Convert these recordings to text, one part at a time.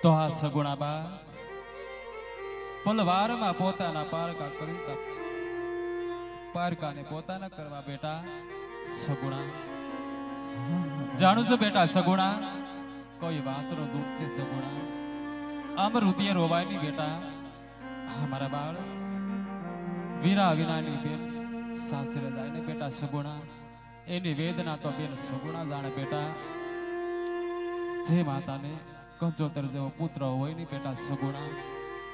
તો આ સગુણાબા પલવારમાં પોતાના પારકા કરી પારકાને પોતાના કરવા બેટા સગુણા જાણું છું બેટા સગુણા કોઈ વાતનો દુઃખ છે સગુણા આમ હૃદય રોવાય નહીં બેટા મારા બાળ વીરા વિનાની બેન સાસરે જાય ને બેટા સગુણા એની વેદના તો બેન સગુણા જાણે બેટા જે માતાને કંજોતર જેવો પુત્ર હોય ને બેટા સગુણા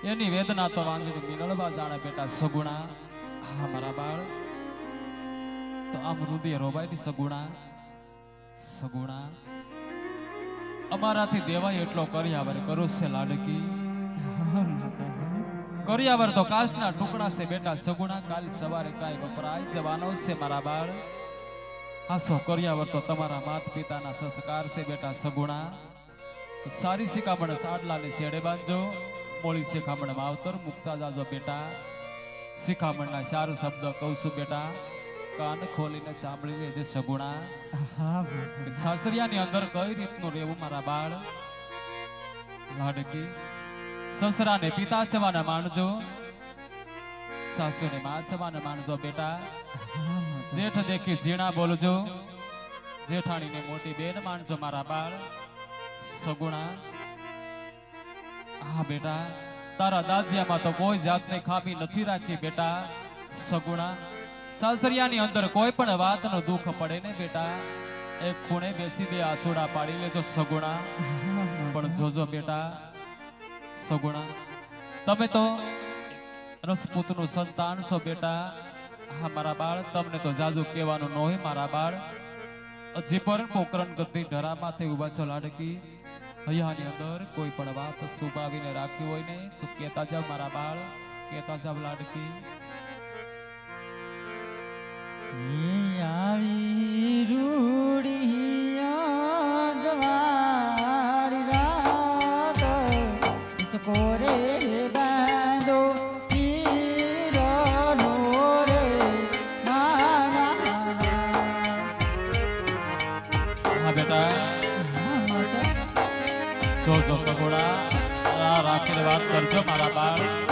એની વેદના તો વાંધો મિનળવા જાણે બેટા સગુણા મારા બાળ તો આમ હૃદય રોવાય ની સગુણા સગુણા અમારાથી દેવાય એટલો કર્યાવર કરો છે લાડકી કર્યાવર તો કાચના ટુકડા છે બેટા સગુણા કાલ સવારે કાંઈ વપરાય જવાનો છે મારા બાળ હાસો કર્યાવર તો તમારા માત પિતાના સંસ્કાર છે બેટા સગુણા સારી શિખામણ સાડલાની છેડે બાંધજો મોળી શિખામણ માવતર મુકતા જાજો બેટા શિખામણના ચાર શબ્દ કહું છું બેટા કાન ખોલીને ચાંબળી લેજે સગુણા સાસરિયાની અંદર કઈ રીતનું રહેવું મારા બાળ લાડકી સસરાને પિતા છવાના માનજો સાસુને માં છવાના માનજો બેટા જેઠ દેખી ઝીણા બોલજો જેઠાણીને મોટી બેન માનજો મારા બાળ સગુણા બેટા તારા દાદિયામાં તો કોઈ જાતની ખામી નથી રાખી બેટા સગુણા સાસરિયાની અંદર કોઈ પણ વાતનો દુઃખ પડે ને બેટા એક ખૂણે બેસી દે આછોડા પાડી લેજો સગુણા પણ જોજો બેટા સગુણા તમે તો રસપૂતનું સંતાન છો બેટા મારા બાળ તમને તો જાજુ કહેવાનું ન હોય મારા બાળ હજી પણ પોકરણ ગતિ ઢરામાંથી ઉભા છો લાડકી હૈયાની અંદર કોઈ પણ વાત સુભાવીને રાખી હોય ને તો કહેતા જાવ મારા બાળ કહેતા જાવ લાડકી આવી રૂડિયા જવાડી રાત ઇસકો રે બાંધો હીરો રે મારા બેટા જો સગુણા રાખીને વાત કરજો મારા બાળ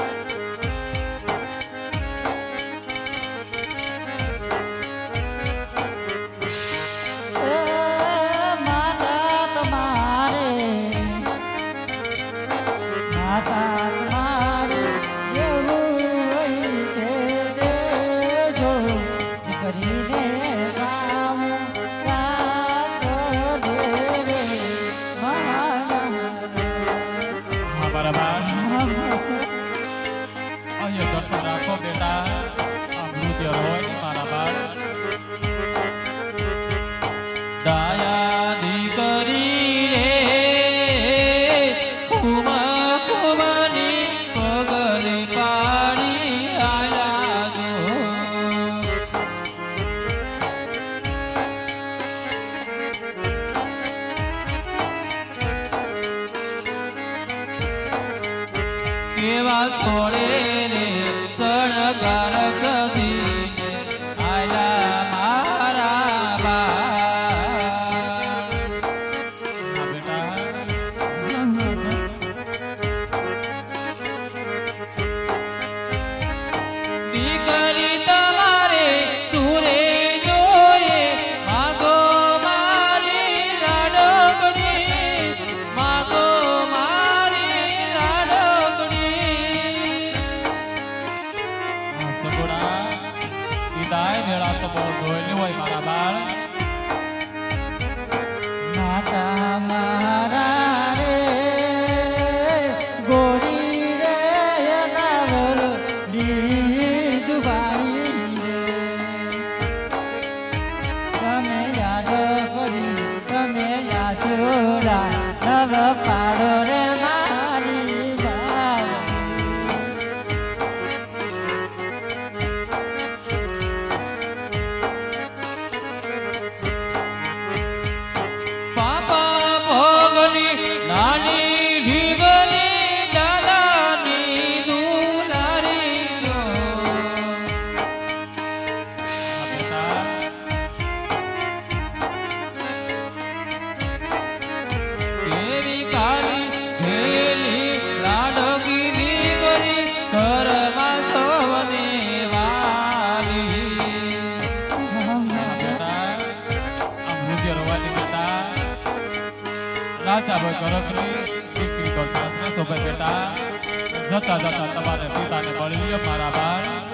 રાખો બેટા અમૃત્ય હોય મારા બાળ ડાયા દીકરી રે કુમા કુમાની પગલી પાડી આયા દો કેવા છોડે રે સણગાર કદીને આયા મારા દીકરી તમારે તુરે જોયે માગો મારી લાડકડી માગો મારી લાડકડી સગુણા વિદાય વેળા તો બહુ ધોયેલી હોય મારા બાળ માતા મારા રે ગોરી રે ગાવર દીદુબાણી રે તમે યાદ કરી તમે યાદ નવ પાડો રે મારી પાપા ભોગની નાની ઢીગલી દાદાની દુલારી કેવી કાલી હોય ગરકની દીકરી તો સાસરે શોભે બેટા જતા જતા તમારે પિતાને મળી લ્યો મારા બાળ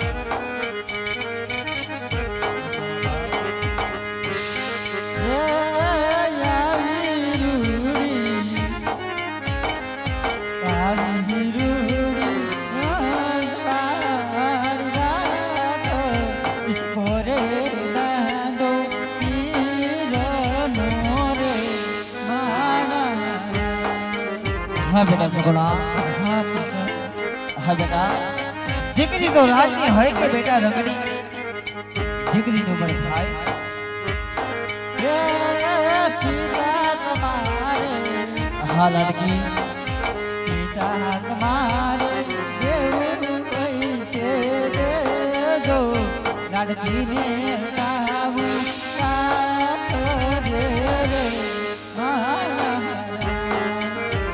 हाँ बेटा सगुणा हाँ बेटा દીકરી તો રાજની હોય કે બેટા રગડી દીકરીનું મન થાય હા લાડકી પિતા તમારે દેવું પૈસે દેજો લાડકી ને લાવું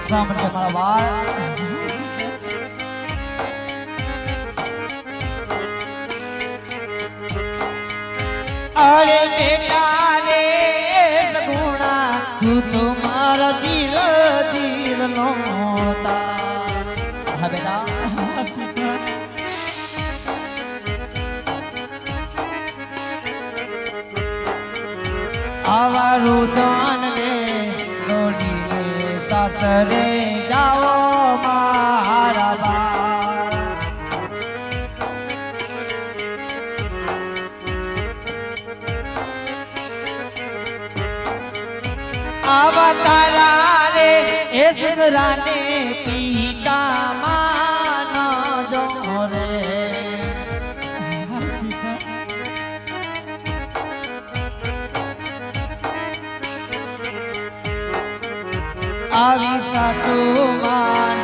સાંભળે મારા બાળ અરે બેટા રે સગુણા તું તો મારા દિલ નો હા બેટા આવા રુદન ને સોડીને સાસરે જાઓ મારા બા આવા તારા રે એ સસરાને પિતા માનો જો રે આવી સાસુ માન